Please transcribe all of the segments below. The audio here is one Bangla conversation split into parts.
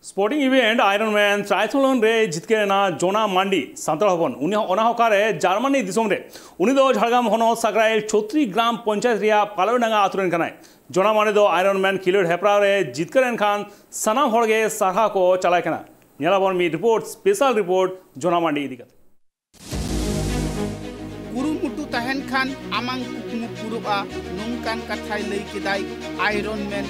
स्पोर्टिंग इवेंट आयरनमैन ट्रायथलन रे जितकेना जोना मांडी सान्ताल हपन उनी अनाहकारे जार्मानी दिसोम रे उनी दो झाड़ग्राम हनोत सागराइल छोत्री ग्राम पंचायत रिया पालवडांगा आतुरेन कनाय जोना मांडी दो आयरनमैन खिलोड हेपराव रे जितकरेन खान सनाम हड़गे सारहा को चलाय कना नेलाबन मी रिपोर्ट स्पेशल रिपोर्ट जोना मांडी इदी कते कुरुमुटु तहन खान आमांग कुकमु पुरुबा नोंकान कथाय लई केदाय आयरनमैन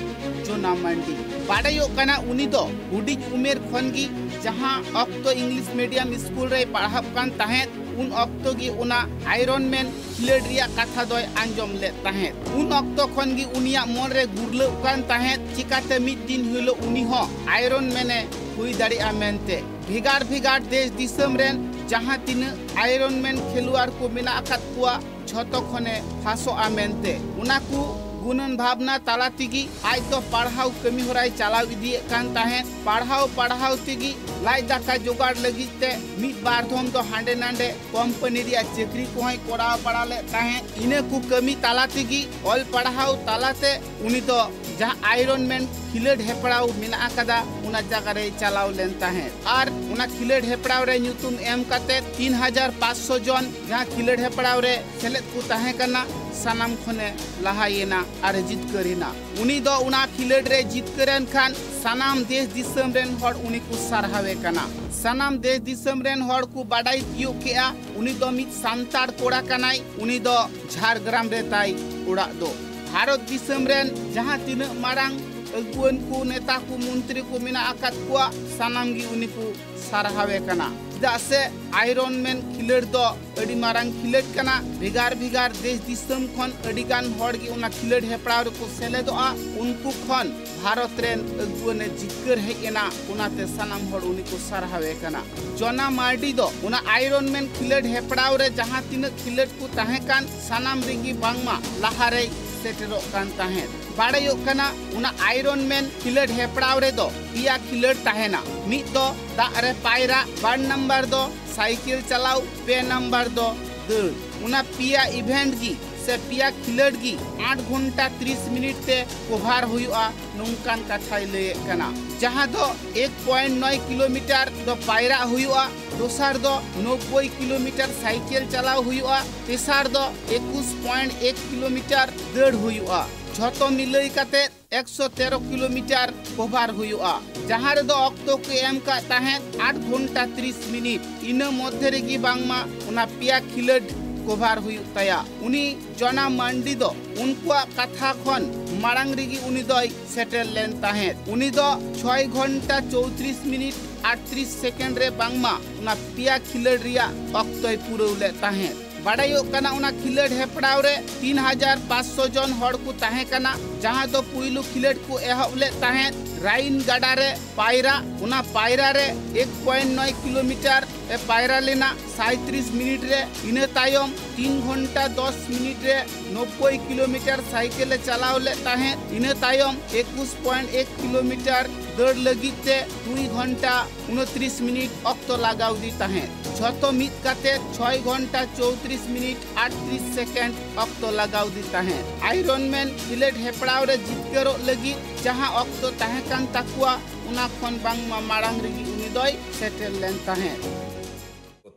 जोना मांडी बाडायो कना उनी दो हुडी उमेर खनगी जहां अक्तो इंग्लिश मीडियम स्कूल रे पढ़ाब कान तहें उन अक्तो गी उना आयरनमैन खिलेड रिया कथा दोय आंजम ले तहें उन अक्तो खनगी उनिया मन रे गुरले कान तहें चिकाते मिद दिन हिलो उनी हो आयरनमैन हुई दाड़िया मेनते भिगार भिगार देश दिसम रेन जहां तीन आयरनमैन खेलुआर को मेना अकात कुआ झतो खने फासो आमेनते उनाकु गुणन भावना ताला तिगी आज तो पढ़ाओ कमी होराय चलाव इदी कान ताहें पढ़ाओ तिगी लाई दाका जोगाड़ लगिते मिद बार धोम तो हांडे नांडे कंपनी रिया चक्री को है कोड़ा पड़ा ले ताहें इने कु कमी ताला तिगी ऑल पढ़ाओ तालाते उनी तो जहां आयरनमैन खिलेड हेपड़ाव मेना अकादा उना जगह रे चलाव लेन ताहें और उना खिलेड हेपड़ाव रे ᱧᱩᱛᱩᱢ एम काते 3500 जन जहां खिलेड हेपड़ाव रे सेलेद को ताहें कना सानाम खने लहायेना और जितकरेना उनी दो उना खिलेड रे जितकरेन खान सानाम देश दिसम रेन हड़ उनी को सारहावे कना सानाम देश दिसम रेन हड़ को बाडाई तियो केआ उनी दो मित सांताड़ कोड़ा कनाई उनी दो झारग्राम रे ताई उड़ा दो भारत दिसम रेन जहां तीन मारांग अगुवन को नेता को मंत्री को मेना आकात कुआ सानाम गी उनी को सारहावे कना चेदा से आयरनमैन खिलेड दो अडी मारांग खिलेड कना भिगार भिगार देश दिसम खन अडीगान हड़ गी उना खिलेड हेपड़ाव को सेलेदोआ उनको खन भारत रेन अगुवने जिक्कर हेना उनाते सानाम हड़ उनी को सारहावे कना जोना मार्डी दो उना आयरनमैन खिलेड हेपड़ाव रे जहां तीन खिलेड को ताहें कान सानाम रिगी बांगमा लाहारे सेटेरो कान ताहें बाड़ायो कना उना आयरनमैन खिलेड हेपड़ाव रे दो पिया खिलेड ताहेना मिद दो दाग रे पायरा 2 नंबर दो साइकिल चलाव 2 नंबर दो दौड़ उना पिया इवेंट गी से पिया खिलेड गी 8 घंटा 30 मिनट ते कभार हुआ नोंकान कथाय ले कना जहां दो 1.9 किलोमीटर दो पायरा हुआ दोसार दो 90 किलोमीटर साइकिल चलाव हुआ तेसार दो 21.1 किलोमीटर दौड़ हुआ झतो मिलई काते 113 किलोमीटर कभार हुआ जहां रे दो अक्तो के एम का ताहें 8 घंटा 30 मिनट इन मध्य रेगी बांगमा उना पिया खिलेड कभार हुई तया उनी जोना मांडी दो उनको कथा खन मारांग रेगी उनी दो सेटल लेन ताहें उनी दो 6 घंटा 34 मिनट 38 सेकेंड रे बांगमा उना पिया खिलेड रिया अक्तोय पुरौले ताहें बाडायो कना उना खिलेड हेपड़ाव रे 3500 जन हड़ को ताहें कना जहां दो पुइलु खिलेड को एहबले ताहें राइन गाडा रे पायरा उना पायरा रे 1.9 किलोमीटर ए पायरा लेना 37 मिनट रे इने तायम 3 घंटा 10 मिनट रे 90 किलोमीटर साइकिल चलाव ले ताहें इने तायम 21.1 किलोमीटर दौड़ लगिते 2 घंटा 29 मिनट अक्तो लगाव दी ताहें झतो मित काते 6 घंटा 34 मिनट 38 सेकेंड अक्तो लगाव दी ताहें आयरनमैन खिलेड हेपड़ाव रे जितकरो लगी जहां अक्तो ताहें कान ताकुआ उना खन बांगमा मारांग रेगी उनी दोय सेटल लेन ताहें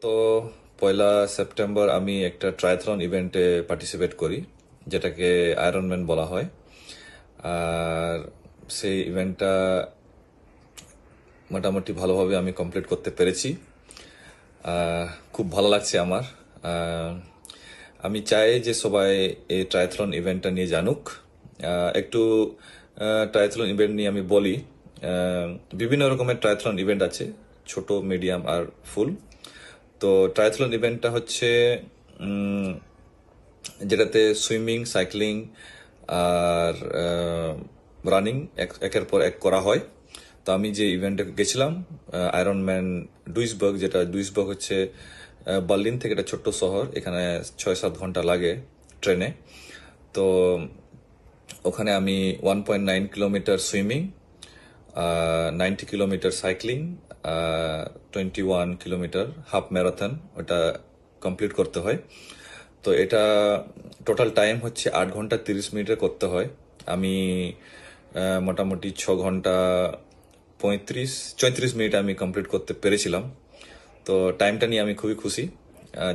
तो पहला सेप्टेम्बर आमी एक ट्रायथलन इवेंटे पार्टिसिपेट करी जेटाके आयरनमैन बला हय और से इवेंटटा मोटामुटी भालोभाবে আমি কমপ্লিট করতে পেরেছি খুব ভালো লাগছে আমার আমি চাই যে সবাই এই ট্রায়াথলন ইভেন্টটা নিয়ে জানুক একটু ট্রায়াথলন ইভেন্ট নিয়ে আমি বলি বিভিন্ন রকমের ট্রায়াথলন ইভেন্ট আছে ছোট মিডিয়াম আর ফুল তো ট্রায়াথলন ইভেন্টটা হচ্ছে যেটাতে সুইমিং সাইক্লিং আর রানিং একের পর এক করা হয় তো আমি যে ইভেন্টে গেছিলাম আয়রনম্যান ডুইসবার্গ যেটা ডুইসবার্গ হচ্ছে বার্লিন থেকে একটা ছোট্ট শহর এখানে 6-7 ঘন্টা লাগে ট্রেনে তো ওখানে আমি 1.9 kilometre swimming 90 kilometre cycling 21 kilometre half marathon ওটা কমপ্লিট করতে হয় তো এটা টোটাল টাইম হচ্ছে 8 ঘন্টা 30 মিনিটে করতে হয় আমি মোটামুটি 6 ঘন্টা 34 মিনিট আমি কমপ্লিট করতে পেরেছিলাম। তো টাইমটা নিয়ে আমি খুবই খুশি।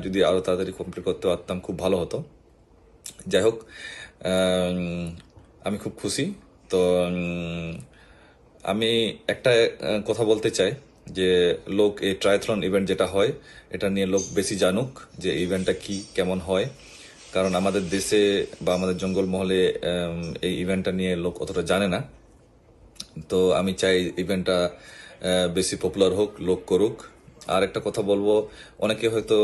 যদি আরো তাড়াতাড়ি কমপ্লিট করতে পারতাম খুব ভালো হতো। যাই হোক, আমি খুব খুশি। তো আমি একটা কথা বলতে চাই যে লোক এই ট্রায়াথলন ইভেন্ট যেটা হয় এটা নিয়ে লোক বেশি জানুক যে ইভেন্টটা কি কেমন হয়, কারণ আমাদের দেশে বা আমাদের জঙ্গলমহলে এই ইভেন্টটা নিয়ে লোক অতটা জানে না। তো আমি চাই ইভেন্টটা বেশি পপুলার হোক, লোক করুক। আর একটা কথা বলবো, অনেকে হয়তো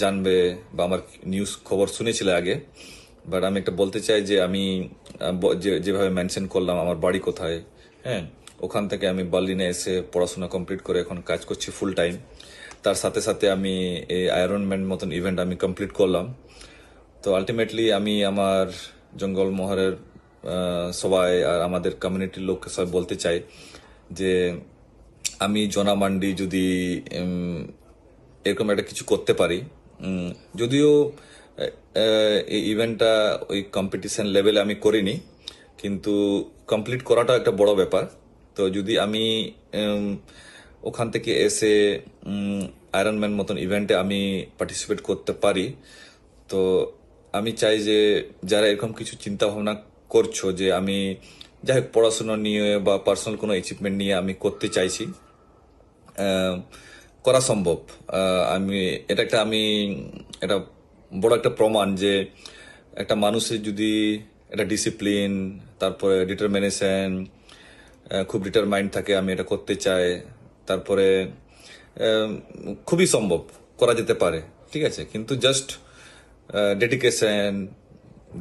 জানবে বা আমার নিউজ খবর শুনেছিল আগে, বাট আমি একটা বলতে চাই যে আমি যেভাবে মেনশন করলাম আমার বাড়ি কোথায়, হ্যাঁ, ওখান থেকে আমি বার্লিনে এসে পড়াশোনা কমপ্লিট করে এখন কাজ করছি ফুল টাইম। তার সাথে সাথে আমি এই আয়রনম্যান মতন ইভেন্ট আমি কমপ্লিট করলাম। তো আলটিমেটলি আমি আমার জঙ্গলমহলের সবাই আর আমাদের কমিউনিটির লোককে সবাই বলতে চাই যে আমি জোনা মান্ডি যদি এরকম একটা কিছু করতে পারি, যদিও এই ইভেন্টটা ওই কম্পিটিশন লেভেলে আমি করিনি, কিন্তু কমপ্লিট করাটা একটা বড় ব্যাপার। তো যদি আমি ওখান থেকে এসে আয়রনম্যান মতন ইভেন্টে আমি পার্টিসিপেট করতে পারি, তো আমি চাই যে যারা এরকম কিছু চিন্তা ভাবনা করছো যে আমি যাই হোক পড়াশোনা নিয়ে বা পার্সোনাল কোনো অ্যাচিভমেন্ট নিয়ে আমি করতে চাইছি, করা সম্ভব। এটা বড় একটা প্রমাণ যে একটা মানুষের যদি একটা ডিসিপ্লিন, তারপরে ডিটারমিনেশন, খুব ডিটারমাইন্ড থাকে আমি এটা করতে চাই, তারপরে খুবই সম্ভব, করা যেতে পারে, ঠিক আছে। কিন্তু জাস্ট ডেডিকেশন,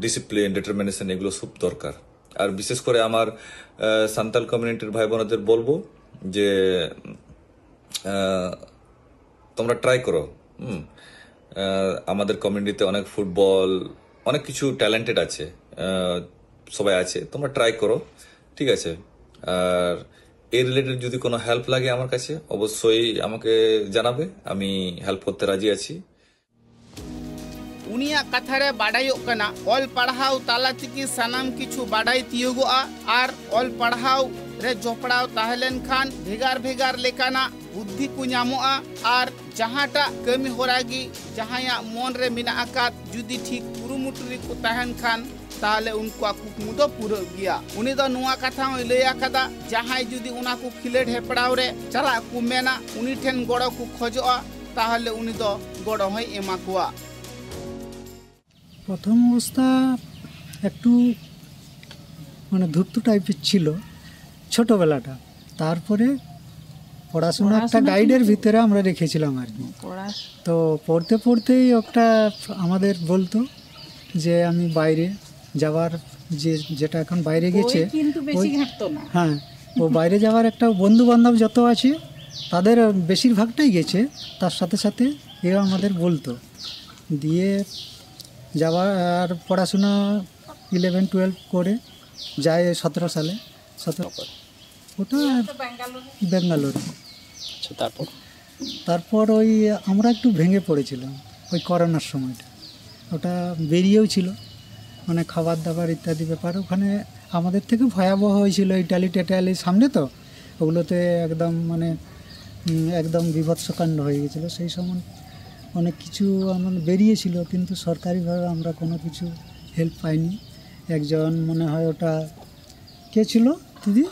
ডিসিপ্লিন, ডিটারমিনেশন এগুলো খুব দরকার। আর বিশেষ করে আমার সান্তাল কমিউনিটির ভাই বোনদের বলবো যে তোমরা ট্রাই করো। আমাদের কমিউনিটিতে অনেক ফুটবল, অনেক কিছু ট্যালেন্টেড আছে, সবাই আছে, তোমরা ট্রাই করো, ঠিক আছে। আর এই রিলেটেড যদি কোনো হেল্প লাগে আমার কাছে অবশ্যই আমাকে জানাবে, আমি হেল্প করতে রাজি আছি। उनिया कथारे बाडायो कना ऑल पढ़ाओ ताला तिकी सनाम किछु बाडाई तियोगोआ आर ऑल पढ़ाओ रे जोपड़ाओ ताहलेन खान भेगार भेगार लेकाना बुद्धि को ᱧᱟᱢᱚᱜᱼᱟ आर जहाटा कमी होरागी जहाया मन रे मिना आकात जुदी ठीक पुरुमुटुरी को तहन खान ताहले उनको कुकमु दो पूरा गया। उनी दो नुआ कथा लय आकादा जहाय जुदी उना को खिलेड हेपड़ाव रे चला को मेना उनी ठेन गड़ो को खोजोआ ताहले उनी दो गड़ो होय एमा कोआ। প্রথম অবস্থা একটু মানে ধূর্ত টাইপের ছিল ছোটবেলাটা, তারপরে পড়াশোনা একটা গাইডের ভিতরে আমরা রেখেছিলাম আর কি। তো পড়তে পড়তেই একটা আমাদের বলতো যে আমি বাইরে যাওয়ার যেটা এখন বাইরে গেছে, হ্যাঁ, ও বাইরে যাওয়ার একটা বন্ধু বান্ধব যত আছে তাদের বেশিরভাগটাই গেছে, তার সাথে সাথে এও আমাদের বলতো। দিয়ে যাওয়ার আর পড়াশোনা 11-12 করে যায় 17 সালে, ওটা ব্যাঙ্গালোরে। তারপর ওই আমরা একটু ভেঙে পড়েছিলাম ওই করোনার সময়টা, ওটা বেরিয়েও ছিল, মানে খাবার দাবার ইত্যাদি ব্যাপার ওখানে আমাদের থেকে ভয়াবহ হয়েছিল। ইটালি টেটালির সামনে তো ওগুলোতে একদম মানে একদম বিভৎসকাণ্ড হয়ে গেছিলো। সেই সময় অনেক কিছু আমার বেরিয়েছিল, কিন্তু সরকারিভাবে আমরা কোনো কিছু হেল্প পাইনি। একজন মনে হয় ওটা কে ছিল দিদি,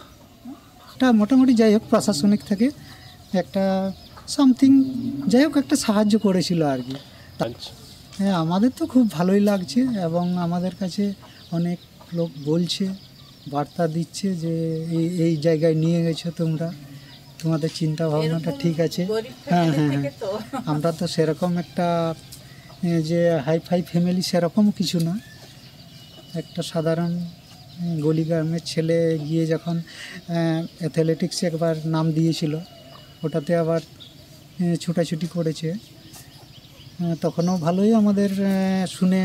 ওটা মোটামুটি যাই হোক প্রশাসনিক থেকে একটা সামথিং যাই হোক একটা সাহায্য করেছিল আর কি। হ্যাঁ, আমাদের তো খুব ভালোই লাগছে এবং আমাদের কাছে অনেক লোক বলছে, বার্তা দিচ্ছে যে এই জায়গায় নিয়ে গেছো তোমরা, তোমাদের চিন্তা ভাবনাটা ঠিক আছে। হ্যাঁ হ্যাঁ হ্যাঁ, আমরা তো সেরকম একটা যে হাই ফাই ফ্যামিলি সেরকম কিছু না, একটা সাধারণ গলি গ্রামের ছেলে গিয়ে যখন অ্যাথলেটিক্সে একবার নাম দিয়েছিল, ওটাতে আবার ছুটাছুটি করেছে, তখনও ভালোই আমাদের শুনে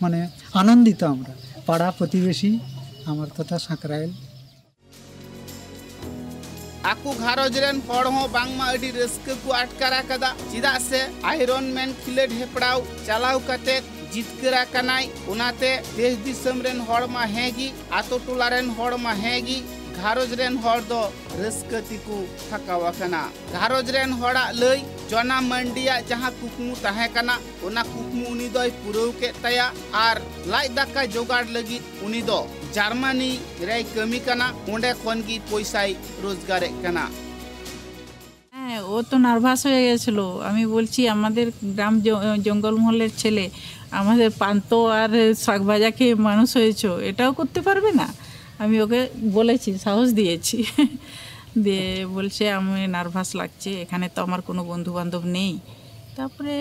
মানে আনন্দিত আমরা, পাড়া প্রতিবেশী আমার তথা সাঁকরাইল। आकु घारोज रेन हड़ हो बांगमा अडी रस्के को अटकारा कदा चिदा से आयरन मैन खिलेड हेपड़ाव चलाव कते जितकरा कनाई उनाते देश दिसम रेन हड़ मा हेगी आतो टोला रेन हड़ मा हेगी घारोज रेन हर दो रस्क तिकु थकावाकना घारोज रेन हड़ा लई जोना मंडिया जहां कुकमु ताहे कना ओना कुकमु उनी दोय पुरौ के तया आर लाई दाका जोगाड़ लगी उनी दो জার্মানি রে কমি কানা ওঁডে খনগি পয়সায় রোজগারে কানা। হ্যাঁ, ও তো নার্ভাস হয়ে গেছিল। আমি বলছি আমাদের গ্রাম জঙ্গলমহলের ছেলে, আমাদের পান্তো আর শাক ভাজা খেয়ে মানুষ হয়েছ, এটাও করতে পারবে না? আমি ওকে বলেছি, সাহস দিয়েছি। দিয়ে বলছে আমি নার্ভাস লাগছে, এখানে তো আমার কোনো বন্ধু বান্ধব নেই। তারপরে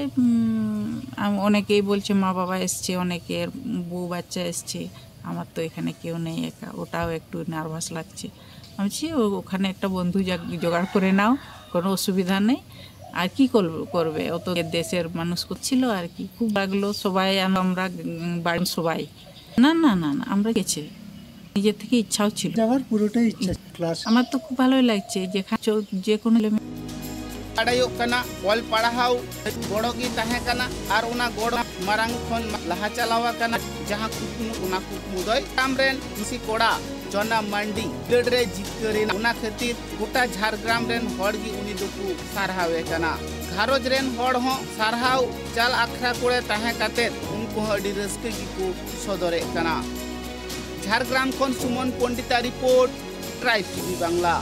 অনেকেই বলছে মা বাবা এসছে, অনেকের বউ বাচ্চা এসছে, আমার তো এখানে কেউ নেই, একা, ওটাও একটু নার্ভাস লাগছে। আমি বলছি ওখানে একটা বন্ধু জোগাড় করে নাও, কোনো অসুবিধা নেই। আর কি করবে, ও তো দেশের মানুষ করছিল আর কি। খুব লাগলো সবাই, আমরা বাড়ির সবাই। না না না না, আমরা গেছি, নিজের থেকে ইচ্ছাও ছিল যাওয়ার, পুরোটাই ইচ্ছা। ক্লাস আমার তো খুব ভালোই লাগছে, যে কোনো বাড়াইও কানা অল পাড়াহাও গড়গি তাহে কানা আর ওনা গড় মারাং খন লাহা চালাওয়া কানা যাহা কুকমু ওনা কুকমু দয় কামরেন মিসি কোড়া জনা মান্ডি লেডরে জিতকরে ওনা খাতির গোটা ঝাড়গ্রাম রেন হড়গি উনি দুকু সারহাওয়ে কানা ঘারোজ রেন হড় হ সারহাও চাল আখড়া করে তাহে কাতে উনকু আডি রস্কে গিকু সদরে কানা। ঝাড়গ্রাম খন Suman পণ্ডিতা report tribe TV Bangla.